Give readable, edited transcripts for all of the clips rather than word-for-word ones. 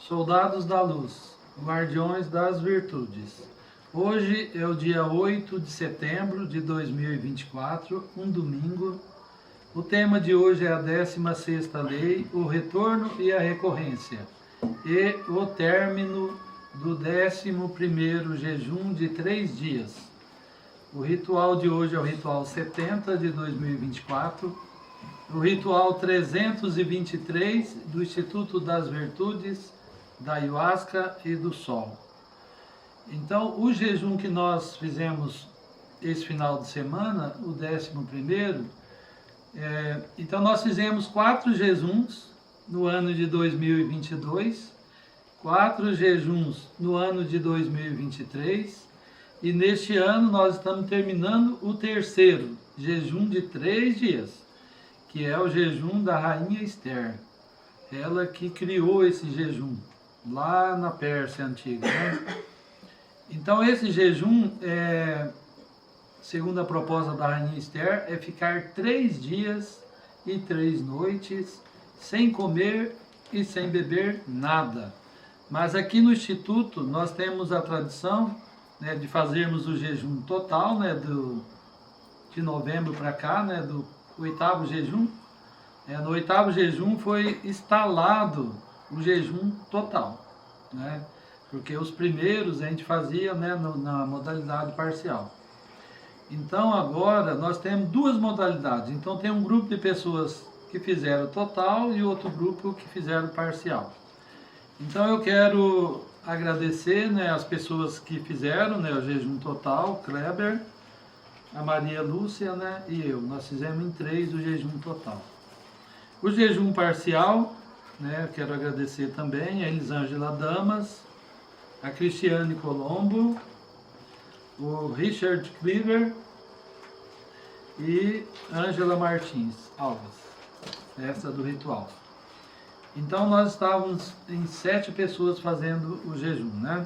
Soldados da luz, guardiões das virtudes. Hoje é o dia 8 de setembro de 2024, um domingo. O tema de hoje é a 16ª lei, o retorno e a recorrência, e o término do 11º jejum de 3 dias. O ritual de hoje é o ritual 70 de 2024, o ritual 323 do Instituto das Virtudes, da Ayahuasca e do Sol. Então, o jejum que nós fizemos esse final de semana, o 11º, então nós fizemos 4 jejuns no ano de 2022, 4 jejuns no ano de 2023, e neste ano nós estamos terminando o 3º jejum de 3 dias, que é o jejum da Rainha Esther. Ela que criou esse jejum, lá na Pérsia Antiga, né? Então esse jejum, segundo a proposta da Rainha Esther, é ficar 3 dias e 3 noites sem comer e sem beber nada. Mas aqui no Instituto nós temos a tradição, né, de fazermos o jejum total, né, de novembro para cá, né, do 8º jejum. No 8º jejum foi instalado o jejum total, né? Porque os primeiros a gente fazia, né, na modalidade parcial. Então agora nós temos 2 modalidades. Então tem um grupo de pessoas que fizeram total e outro grupo que fizeram parcial. Então eu quero agradecer, né, as pessoas que fizeram, né, o jejum total, Kleber, a Maria Lúcia, né, e eu. Nós fizemos em 3 o jejum total. O jejum parcial, né, eu quero agradecer também a Elisângela Damas, a Cristiane Colombo, o Richard Cleaver e Ângela Martins Alves, essa do ritual. Então nós estávamos em 7 pessoas fazendo o jejum, né?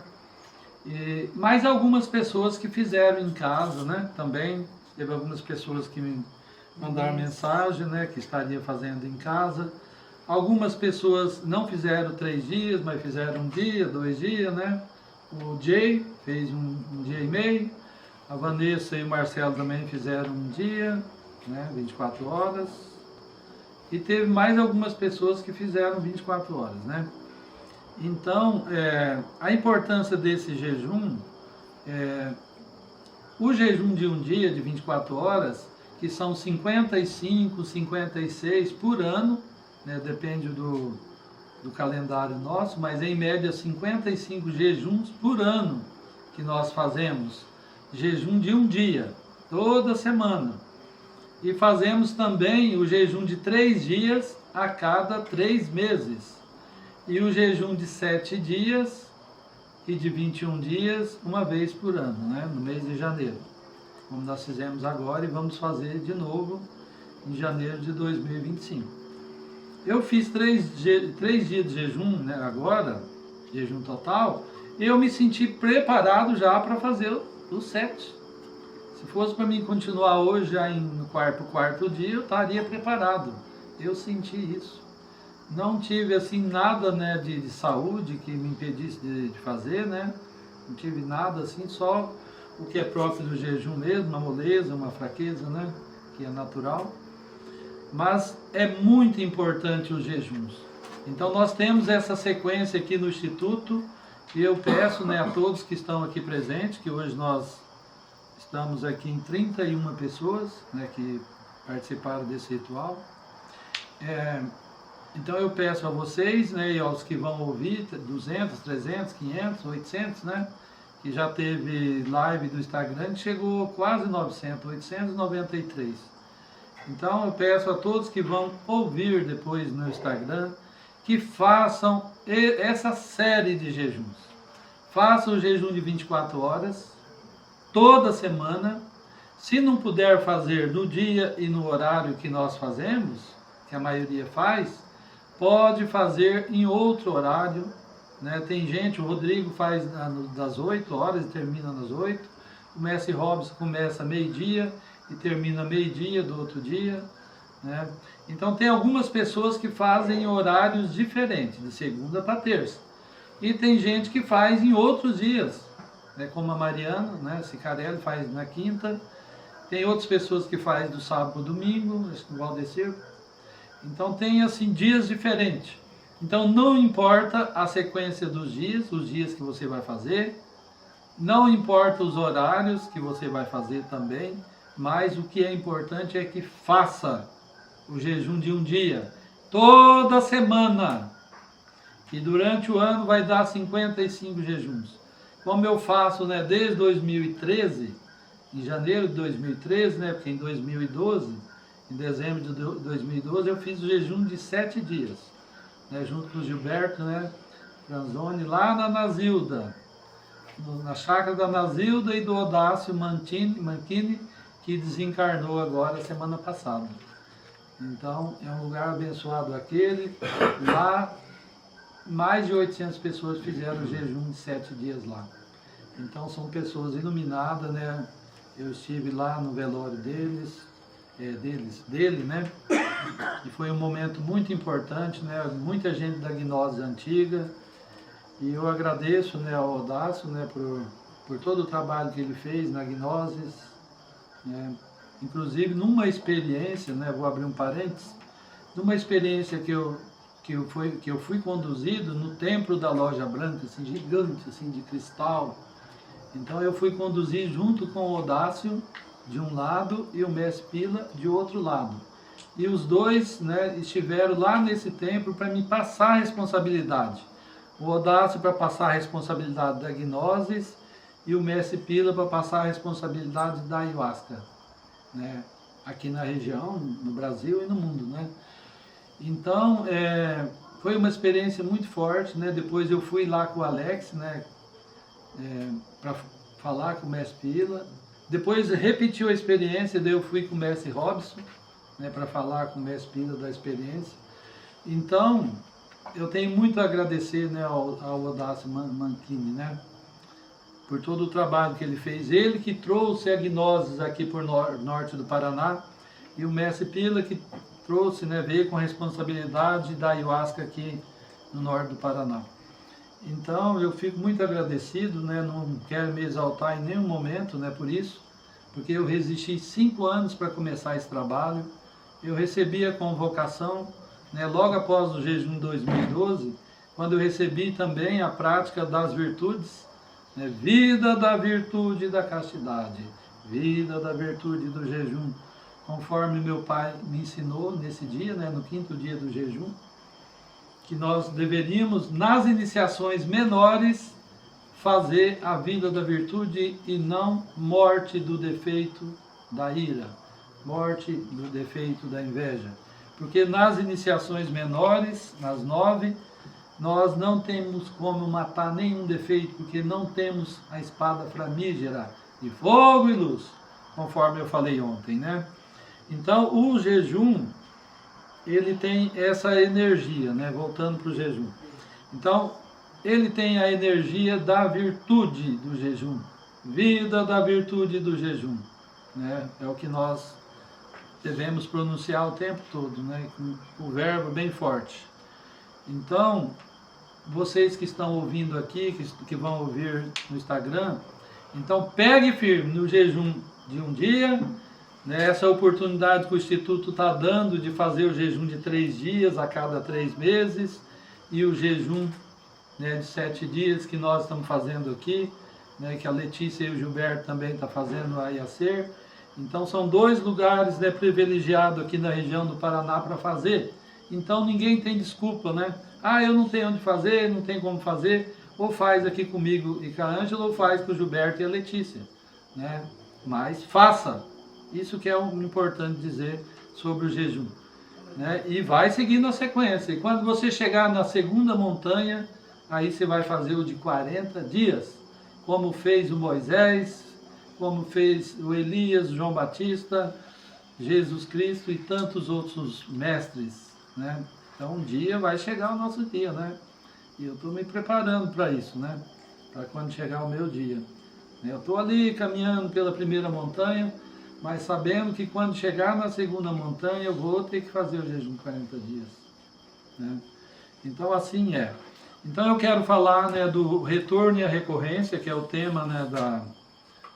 E mais algumas pessoas que fizeram em casa, né? Também teve algumas pessoas que me mandaram mensagem, né? Que estaria fazendo em casa. Algumas pessoas não fizeram 3 dias, mas fizeram 1 dia, 2 dias, né? O Jay fez um dia e meio. A Vanessa e o Marcelo também fizeram 1 dia, né? 24 horas. E teve mais algumas pessoas que fizeram 24 horas, né? Então, a importância desse jejum, o jejum de 1 dia, de 24 horas, que são 55, 56 por ano, né? Depende do calendário nosso, mas em média 55 jejuns por ano que nós fazemos. Jejum de 1 dia, toda semana. E fazemos também o jejum de 3 dias a cada 3 meses. E o jejum de 7 dias e de 21 dias, uma vez por ano, né? No mês de janeiro. Como nós fizemos agora e vamos fazer de novo em janeiro de 2025. Eu fiz 3 dias de jejum, né, agora, jejum total, e eu me senti preparado já para fazer os 7. Se fosse para mim continuar hoje já no quarto dia, eu estaria preparado. Eu senti isso. Não tive assim nada, né, de saúde que me impedisse de fazer, né? Não tive nada assim, só o que é próprio do jejum mesmo, uma moleza, uma fraqueza, né, que é natural. Mas é muito importante os jejuns. Então nós temos essa sequência aqui no Instituto e eu peço, né, a todos que estão aqui presentes, que hoje nós estamos aqui em 31 pessoas, né, que participaram desse ritual. Então eu peço a vocês, né, e aos que vão ouvir, 200, 300, 500, 800, né, que já teve live do Instagram, que chegou quase 900, 893. Então eu peço a todos que vão ouvir depois no Instagram, que façam essa série de jejuns. Façam o jejum de 24 horas, toda semana. Se não puder fazer no dia e no horário que nós fazemos, que a maioria faz, pode fazer em outro horário, né? Tem gente, o Rodrigo faz das 8 horas e termina nas 8, o Mestre Robson começa meio-dia e termina meio-dia do outro dia, né? Então tem algumas pessoas que fazem horários diferentes, de segunda para terça. E tem gente que faz em outros dias, né, como a Mariana, né, Cicarelli faz na quinta. Tem outras pessoas que fazem do sábado para o domingo, acho que o Valdecir. Então tem assim dias diferentes. Então não importa a sequência dos dias, os dias que você vai fazer, não importa os horários que você vai fazer também, mas o que é importante é que faça o jejum de um dia, toda semana, que durante o ano vai dar 55 jejuns. Como eu faço, né, desde 2013, em janeiro de 2013, né, porque em 2012, em dezembro de 2012, eu fiz o jejum de 7 dias, né, junto com o Gilberto, né, Franzoni, lá na Nazilda, na chácara da Nazilda e do Odácio Manchini, que desencarnou agora semana passada. Então, é um lugar abençoado aquele. Lá, mais de 800 pessoas fizeram o jejum de 7 dias lá. Então, são pessoas iluminadas, né? Eu estive lá no velório dele, né? E foi um momento muito importante, né? Muita gente da gnose antiga. E eu agradeço, né, ao Odácio, né, por todo o trabalho que ele fez na Gnosis, né? Inclusive numa experiência, né, vou abrir um parênteses, numa experiência que eu fui conduzido no templo da Loja Branca, assim, gigante, assim, de cristal. Então eu fui conduzir junto com o Odácio de um lado e o Mestre Pila de outro lado. E os dois, né, estiveram lá nesse templo para me passar a responsabilidade. O Odácio para passar a responsabilidade da Gnosis e o Mestre Pila para passar a responsabilidade da Ayahuasca, né, aqui na região, no Brasil e no mundo, né. Então, foi uma experiência muito forte, né. Depois eu fui lá com o Alex, né, para falar com o Mestre Pila. Depois repetiu a experiência, daí eu fui com o Mestre Robson, né, para falar com o Mestre Pila da experiência. Então, eu tenho muito a agradecer, né, ao Odácio Manchini, né, por todo o trabalho que ele fez. Ele que trouxe a Gnosis aqui por norte do Paraná, e o Mestre Pila que trouxe, né, veio com a responsabilidade da Ayahuasca aqui no norte do Paraná. Então eu fico muito agradecido, né, não quero me exaltar em nenhum momento, né, por isso, porque eu resisti 5 anos para começar esse trabalho. Eu recebi a convocação, né, logo após o jejum de 2012, quando eu recebi também a prática das virtudes, né, vida da virtude da castidade, vida da virtude do jejum, conforme meu pai me ensinou nesse dia, né, no 5º dia do jejum, que nós deveríamos, nas iniciações menores, fazer a vida da virtude e não morte do defeito da ira, morte do defeito da inveja. Porque nas iniciações menores, nas 9, nós não temos como matar nenhum defeito, porque não temos a espada flamígera de fogo e luz, conforme eu falei ontem, né? Então, o jejum, ele tem essa energia, né? Voltando para o jejum. Então, ele tem a energia da virtude do jejum, vida da virtude do jejum, né? É o que nós devemos pronunciar o tempo todo, né? Com o verbo bem forte. Então, vocês que estão ouvindo aqui, que vão ouvir no Instagram, então pegue firme no jejum de um dia, né? Essa oportunidade que o Instituto está dando de fazer o jejum de 3 dias a cada 3 meses e o jejum, né, de 7 dias que nós estamos fazendo aqui, né, que a Letícia e o Gilberto também estão fazendo a IACER. Então são 2 lugares, né, privilegiados aqui na região do Paraná para fazer. Então ninguém tem desculpa, né? Ah, eu não tenho onde fazer, não tem como fazer. Ou faz aqui comigo e com a Ângela, ou faz com o Gilberto e a Letícia, né? Mas faça. Isso que é o importante dizer sobre o jejum, né? E vai seguindo a sequência. E quando você chegar na segunda montanha, aí você vai fazer o de 40 dias, como fez o Moisés, como fez o Elias, o João Batista, Jesus Cristo e tantos outros mestres, né? Então um dia vai chegar o nosso dia, né? E eu estou me preparando para isso, né? Para quando chegar o meu dia. Eu estou ali caminhando pela primeira montanha, mas sabendo que quando chegar na segunda montanha eu vou ter que fazer o jejum de 40 dias, né? Então assim é. Então eu quero falar, né, do retorno e a recorrência, que é o tema, né,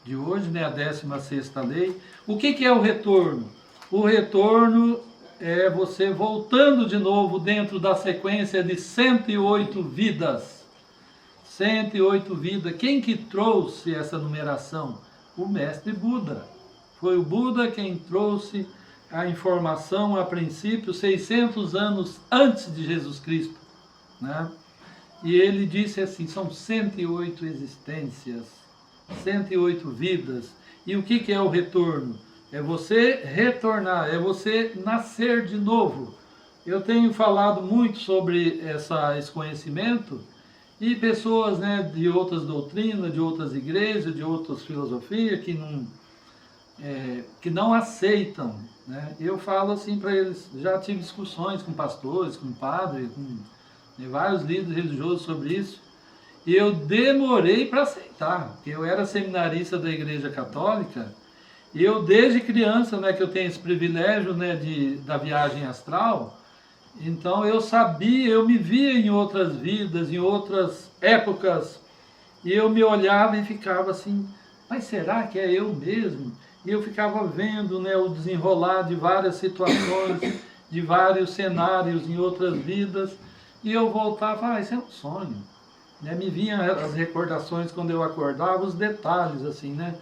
de hoje, né, a 16ª lei. O que é o retorno? O retorno é você voltando de novo dentro da sequência de 108 vidas. 108 vidas. Quem que trouxe essa numeração? O mestre Buda. Foi o Buda quem trouxe a informação a princípio, 600 anos antes de Jesus Cristo, né? E ele disse assim, são 108 existências, 108 vidas. E o que é o retorno? É você retornar, é você nascer de novo. Eu tenho falado muito sobre esse conhecimento e pessoas, né, de outras doutrinas, de outras igrejas, de outras filosofias que não aceitam, né? Eu falo assim para eles, já tive discussões com pastores, com padres, com vários líderes religiosos sobre isso, e eu demorei para aceitar, porque eu era seminarista da Igreja Católica, e eu desde criança, né, que eu tenho esse privilégio, né, da viagem astral, então eu sabia, eu me via em outras vidas, em outras épocas, e eu me olhava e ficava assim, mas será que é eu mesmo? E eu ficava vendo, né, o desenrolar de várias situações, de vários cenários em outras vidas, e eu voltava, isso é um sonho. Né? Me vinham as recordações quando eu acordava, os detalhes, assim, né?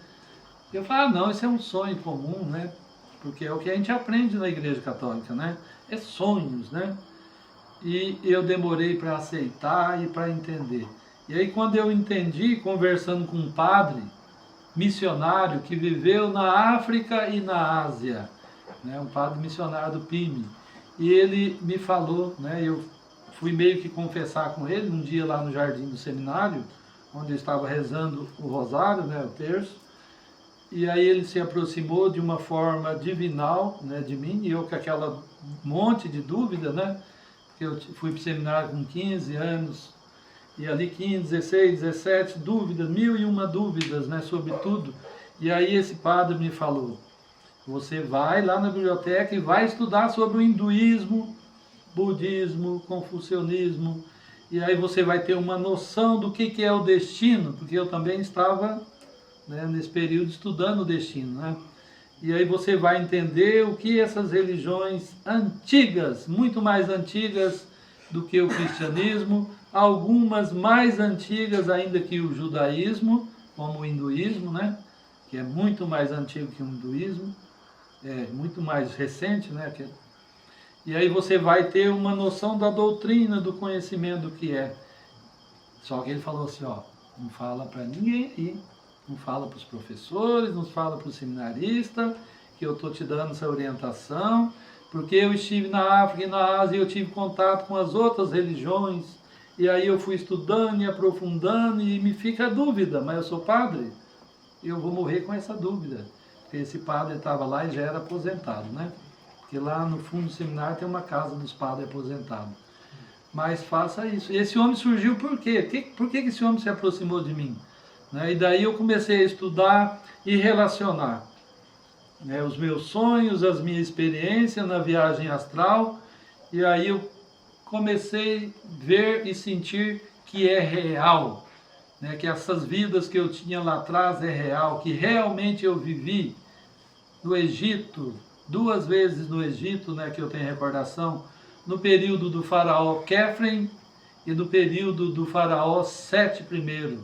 Eu falava, não, isso é um sonho comum, né? Porque é o que a gente aprende na Igreja Católica, né? É sonhos, né? E eu demorei para aceitar e para entender. E aí quando eu entendi, conversando com um padre missionário que viveu na África e na Ásia, né? Um padre missionário do PIME, e ele me falou, né? Eu fui meio que confessar com ele um dia lá no jardim do seminário, onde eu estava rezando o rosário, né, o terço, e aí ele se aproximou de uma forma divinal, né, de mim, e eu com aquela monte de dúvida, né, porque eu fui para o seminário com 15 anos, e ali 15, 16, 17, dúvidas, 1001 dúvidas, né, sobre tudo, e aí esse padre me falou, você vai lá na biblioteca e vai estudar sobre o hinduísmo, budismo, confucionismo, e aí você vai ter uma noção do que é o destino, porque eu também estava, né, nesse período estudando o destino, né? E aí você vai entender o que essas religiões antigas, muito mais antigas do que o cristianismo, algumas mais antigas ainda que o judaísmo, como o hinduísmo, né? Que é muito mais antigo que o hinduísmo, é muito mais recente, né? E aí você vai ter uma noção da doutrina, do conhecimento do que é. Só que ele falou assim, ó, não fala para ninguém aí, não fala para os professores, não fala para o seminarista, que eu estou te dando essa orientação, porque eu estive na África e na Ásia e eu tive contato com as outras religiões, e aí eu fui estudando e aprofundando e me fica a dúvida, mas eu sou padre, eu vou morrer com essa dúvida, porque esse padre estava lá e já era aposentado, né? Porque lá no fundo do seminário tem uma casa dos padres aposentados. Mas faça isso. E esse homem surgiu por quê? Por que esse homem se aproximou de mim? Né? E daí eu comecei a estudar e relacionar, né, os meus sonhos, as minhas experiências na viagem astral. E aí eu comecei a ver e sentir que é real. Né, que essas vidas que eu tinha lá atrás é real. Que realmente eu vivi no Egito, 2 vezes no Egito, né, que eu tenho recordação, no período do faraó Kefren e no período do faraó Sete I.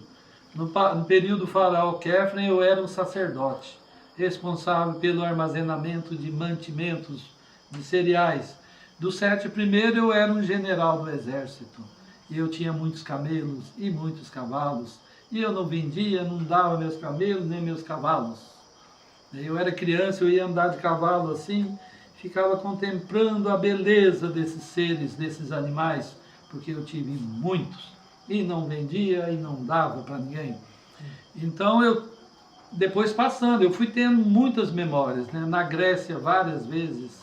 No período do faraó Kefren eu era um sacerdote, responsável pelo armazenamento de mantimentos, de cereais. Do Sete I eu era um general do exército, e eu tinha muitos camelos e muitos cavalos, e eu não vendia, não dava meus camelos nem meus cavalos. Eu era criança, eu ia andar de cavalo assim, ficava contemplando a beleza desses seres, desses animais, porque eu tive muitos, e não vendia e não dava para ninguém. Então depois passando, eu fui tendo muitas memórias, né? Na Grécia várias vezes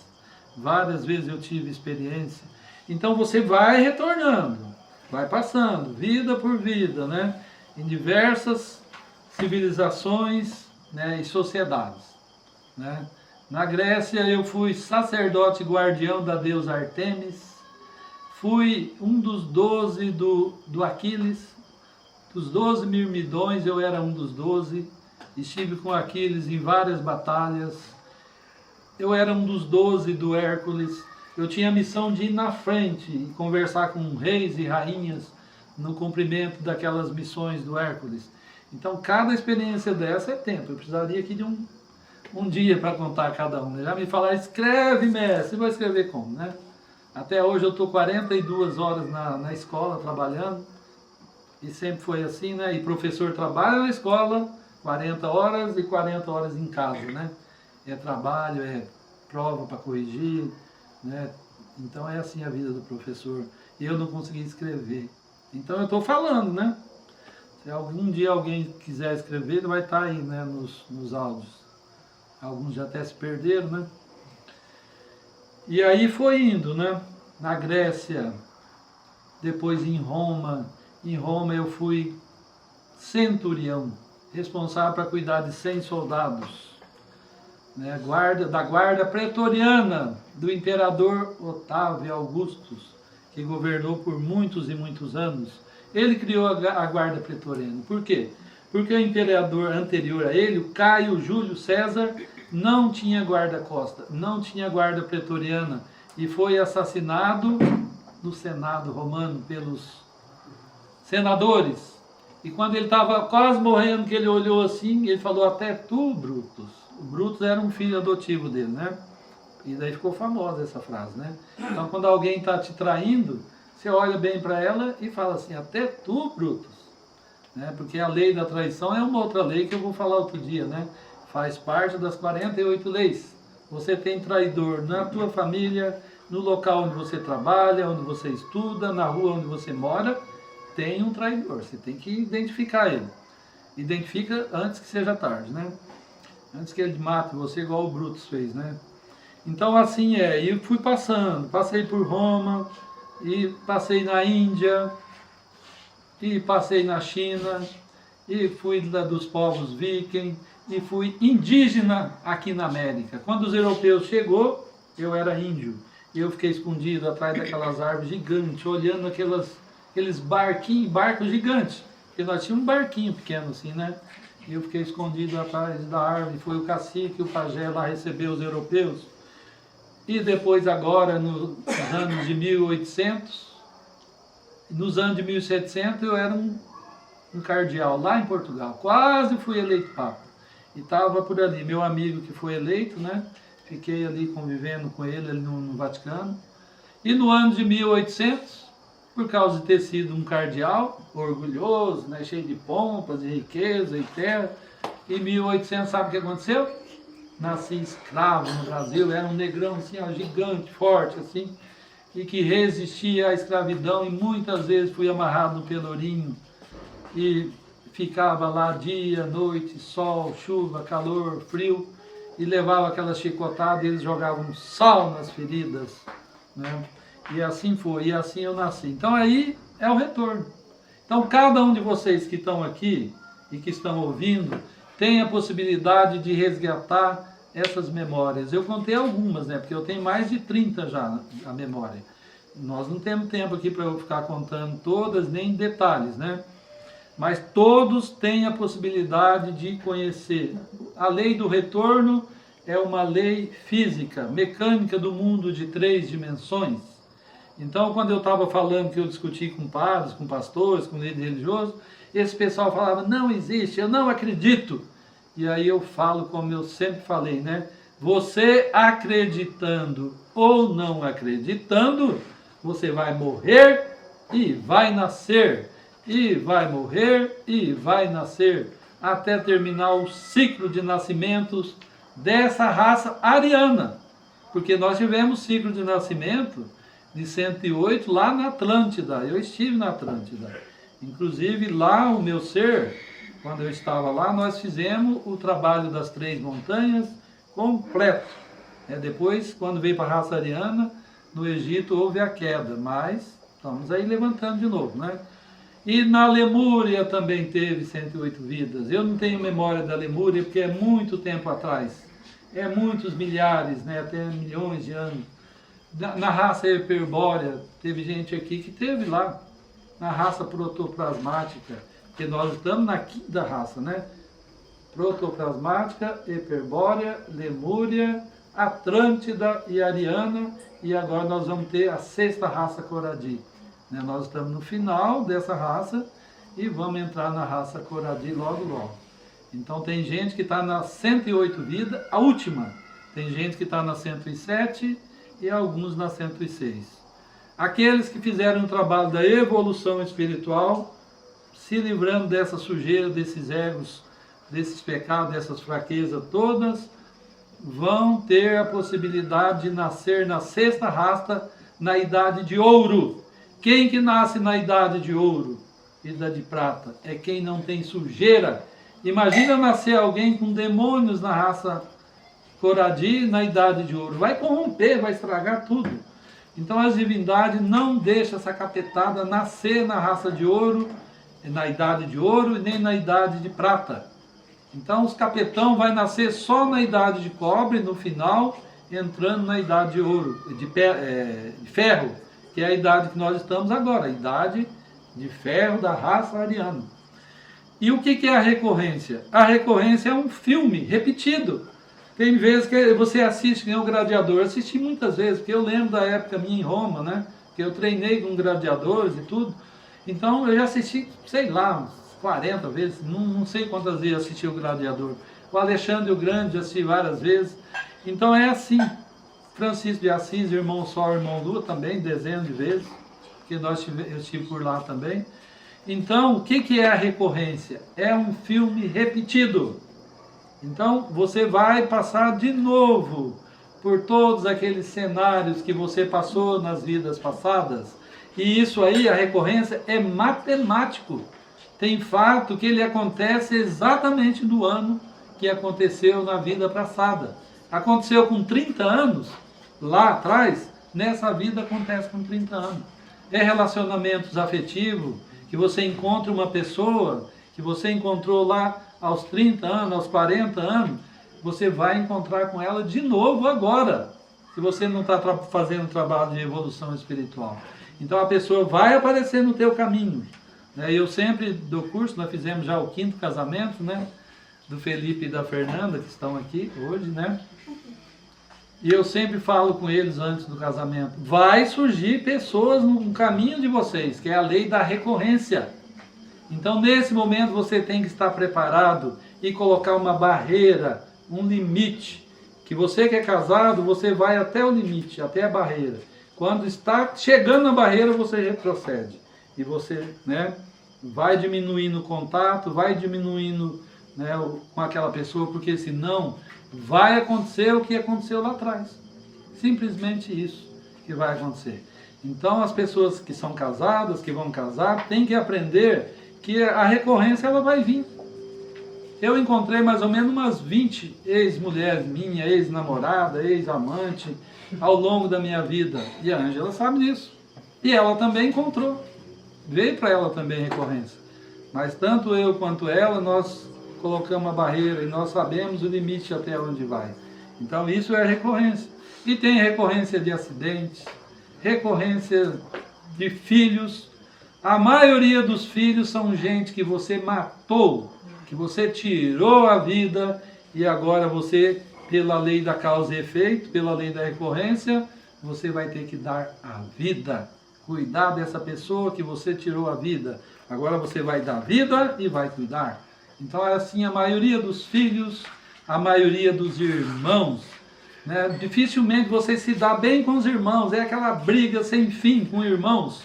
eu tive experiência. Então você vai retornando, vai passando, vida por vida, né? Em diversas civilizações, né, e sociedades, né? Na Grécia eu fui sacerdote guardião da deusa Artemis, fui um dos 12 do Aquiles, dos 12 mirmidões, eu era um dos 12, estive com Aquiles em várias batalhas, eu era um dos 12 do Hércules, eu tinha a missão de ir na frente e conversar com reis e rainhas no cumprimento daquelas missões do Hércules. Então, cada experiência dessa é tempo, eu precisaria aqui de um dia para contar cada um. Já me falar, escreve, mestre, vou escrever como, né? Até hoje eu estou 42 horas na escola trabalhando, e sempre foi assim, né? E professor trabalha na escola 40 horas e 40 horas em casa, né? É trabalho, é prova para corrigir, né? Então é assim a vida do professor. Eu não consegui escrever. Então eu estou falando, né? Se algum dia alguém quiser escrever, ele vai estar aí, né? Nos áudios. Alguns já até se perderam, né? E aí foi indo, né? Na Grécia, depois em Roma. Em Roma eu fui centurião, responsável para cuidar de 100 soldados, né? Da guarda pretoriana do imperador Otávio Augustus, que governou por muitos e muitos anos. Ele criou a guarda pretoriana. Por quê? Porque o imperador anterior a ele, o Caio Júlio César, não tinha guarda-costa, não tinha guarda pretoriana, e foi assassinado no Senado romano pelos senadores. E quando ele estava quase morrendo, que ele olhou assim, ele falou, até tu, Brutus. O Brutus era um filho adotivo dele, né? E daí ficou famosa essa frase, né? Então, quando alguém está te traindo, você olha bem para ela e fala assim, até tu, Brutus. Né? Porque a lei da traição é uma outra lei que eu vou falar outro dia, né? Faz parte das 48 leis. Você tem traidor na tua família, no local onde você trabalha, onde você estuda, na rua onde você mora, tem um traidor. Você tem que identificar ele. Identifica antes que seja tarde, né? Antes que ele mate você, igual o Brutus fez, né? Então assim é, e eu fui passando, passei por Roma, e passei na Índia, e passei na China, e fui dos povos viking, e fui indígena aqui na América. Quando os europeus chegou, eu era índio. Eu fiquei escondido atrás daquelas árvores gigantes, olhando aqueles barcos gigantes. Porque nós tínhamos um barquinho pequeno assim, né? E eu fiquei escondido atrás da árvore. Foi o cacique, o pajé lá receber os europeus. E depois agora, nos anos de 1800, nos anos de 1700, eu era um cardeal lá em Portugal. Quase fui eleito papa. E estava por ali, meu amigo que foi eleito, né? Fiquei ali convivendo com ele ali no Vaticano. E no ano de 1800, por causa de ter sido um cardeal, orgulhoso, né? Cheio de pompas, de riqueza e terra, em 1800, sabe o que aconteceu? Nasci escravo no Brasil, era um negrão assim, ó, gigante, forte assim, e que resistia à escravidão, e muitas vezes fui amarrado no pelourinho e ficava lá dia, noite, sol, chuva, calor, frio, e levava aquelas chicotadas e eles jogavam sal nas feridas, né? E assim foi, e assim eu nasci. Então aí é o retorno. Então cada um de vocês que estão aqui e que estão ouvindo, tem a possibilidade de resgatar essas memórias. Eu contei algumas, né? Porque eu tenho mais de 30 já a memória. Nós não temos tempo aqui para eu ficar contando todas, nem em detalhes, né? Mas todos têm a possibilidade de conhecer. A lei do retorno é uma lei física, mecânica do mundo de 3 dimensões. Então, quando eu estava falando que eu discuti com padres, com pastores, com líderes religiosos, esse pessoal falava, não existe, eu não acredito. E aí eu falo como eu sempre falei, né? Você acreditando ou não acreditando, você vai morrer e vai nascer. E vai morrer e vai nascer, até terminar o ciclo de nascimentos dessa raça ariana. Porque nós tivemos ciclo de nascimento de 108 lá na Atlântida. Eu estive na Atlântida. Inclusive lá o meu ser, quando eu estava lá, nós fizemos o trabalho das 3 montanhas completo. Depois, quando veio para a raça ariana, no Egito houve a queda, mas estamos aí levantando de novo, né? E na Lemúria também teve 108 vidas. Eu não tenho memória da Lemúria porque é muito tempo atrás. É muitos milhares, né, até milhões de anos. Na raça hiperbórea, teve gente aqui que teve lá, na raça protoplasmática, que nós estamos na quinta raça, né? Protoplasmática, hiperbórea, lemúria, Atlântida e Ariana, e agora nós vamos ter a sexta raça Coradi. Né? Nós estamos no final dessa raça e vamos entrar na raça Coradi logo logo. Então tem gente que está na 108 vida, a última. Tem gente que está na 107 e alguns na 106. Aqueles que fizeram o trabalho da evolução espiritual, se livrando dessa sujeira, desses egos, desses pecados, dessas fraquezas todas, vão ter a possibilidade de nascer na sexta raça, na idade de ouro. Quem que nasce na idade de ouro, idade de prata? É quem não tem sujeira. Imagina nascer alguém com demônios na raça Coradi, na idade de ouro. Vai corromper, vai estragar tudo. Então as divindades não deixam essa capetada nascer na raça de ouro, na idade de ouro e nem na idade de prata. Então os capetão vai nascer só na idade de cobre, no final, entrando na idade de ouro, de ferro, que é a idade que nós estamos agora, a idade de ferro da raça ariana. E o que é a recorrência? A recorrência é um filme repetido. Tem vezes que você assiste, nem o Gladiador. Eu assisti muitas vezes, porque eu lembro da época minha em Roma, né? Que eu treinei com gladiadores e tudo. Então eu já assisti, sei lá, uns 40 vezes, não sei quantas vezes assisti o Gladiador. O Alexandre o Grande assisti várias vezes. Então é assim. Francisco de Assis, Irmão Sol, Irmão Lua, também, dezenas de vezes, porque eu estive por lá também. Então, o que é a recorrência? É um filme repetido. Então, você vai passar de novo por todos aqueles cenários que você passou nas vidas passadas. E isso aí, a recorrência, é matemático. Tem fato que ele acontece exatamente no ano que aconteceu na vida passada. Aconteceu com 30 anos, lá atrás, nessa vida acontece com 30 anos. É relacionamentos afetivos, que você encontra uma pessoa, que você encontrou lá aos 30 anos, aos 40 anos, você vai encontrar com ela de novo agora, se você não está fazendo trabalho de evolução espiritual. Então a pessoa vai aparecer no teu caminho. Eu sempre dou curso, nós fizemos já o 5º casamento, né? Do Felipe e da Fernanda, que estão aqui hoje, né? E eu sempre falo com eles antes do casamento, vai surgir pessoas no caminho de vocês, que é a lei da recorrência. Então nesse momento você tem que estar preparado e colocar uma barreira, um limite. Que você que é casado, você vai até o limite, até a barreira. Quando está chegando na barreira, você retrocede. E você, vai diminuindo o contato, vai diminuindo, com aquela pessoa, porque senão vai acontecer o que aconteceu lá atrás. Simplesmente isso que vai acontecer. Então as pessoas que são casadas, que vão casar, têm que aprender que a recorrência ela vai vir. Eu encontrei mais ou menos umas 20 ex-mulheres minha, ex-namorada, ex-amante, ao longo da minha vida. E a Ângela sabe disso. E ela também encontrou. Veio para ela também recorrência. Mas tanto eu quanto ela, nós colocamos a barreira e nós sabemos o limite até onde vai. Então isso é recorrência. E tem recorrência de acidentes, recorrência de filhos. A maioria dos filhos são gente que você matou, que você tirou a vida e agora você, pela lei da causa e efeito, pela lei da recorrência, você vai ter que dar a vida. Cuidar dessa pessoa que você tirou a vida. Agora você vai dar vida e vai cuidar. Então é assim a maioria dos filhos, a maioria dos irmãos. Dificilmente você se dá bem com os irmãos. É aquela briga sem fim com irmãos.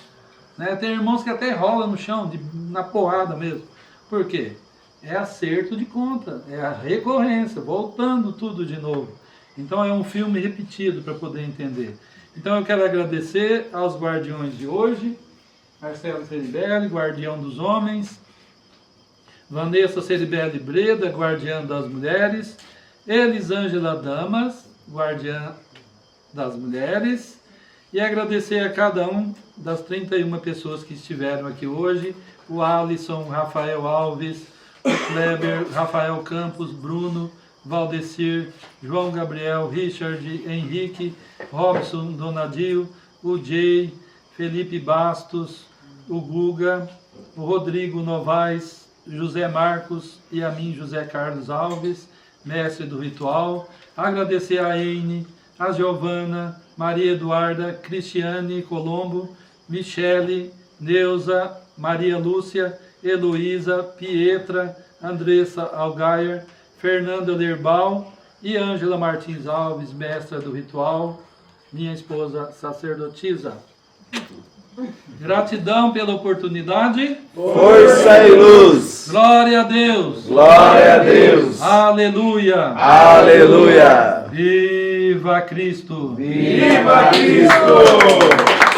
Tem irmãos que até rola no chão, na porrada mesmo. Por quê? É acerto de conta, é a recorrência, voltando tudo de novo. Então é um filme repetido para poder entender. Então eu quero agradecer aos guardiões de hoje, Marcelo Ceribelli, guardião dos homens, Vanessa Ceribelli Breda, guardiã das mulheres, Elisângela Damas, guardiã das mulheres, e agradecer a cada um das 31 pessoas que estiveram aqui hoje, o Alisson, Rafael Alves, o Kleber, Rafael Campos, Bruno, Valdecir, João Gabriel, Richard, Henrique, Robson Donadio, o Jay, Felipe Bastos, o Guga, o Rodrigo Novaes, José Marcos e a mim, José Carlos Alves, mestre do ritual. Agradecer a Eine, a Giovana, Maria Eduarda, Cristiane Colombo, Michele, Neuza, Maria Lúcia, Heloísa, Pietra, Andressa Algaier, Fernanda Lerbal e Ângela Martins Alves, mestra do ritual, minha esposa sacerdotisa. Gratidão pela oportunidade. Força e luz. Glória a Deus. Glória a Deus. Aleluia. Aleluia. Viva Cristo. Viva Cristo.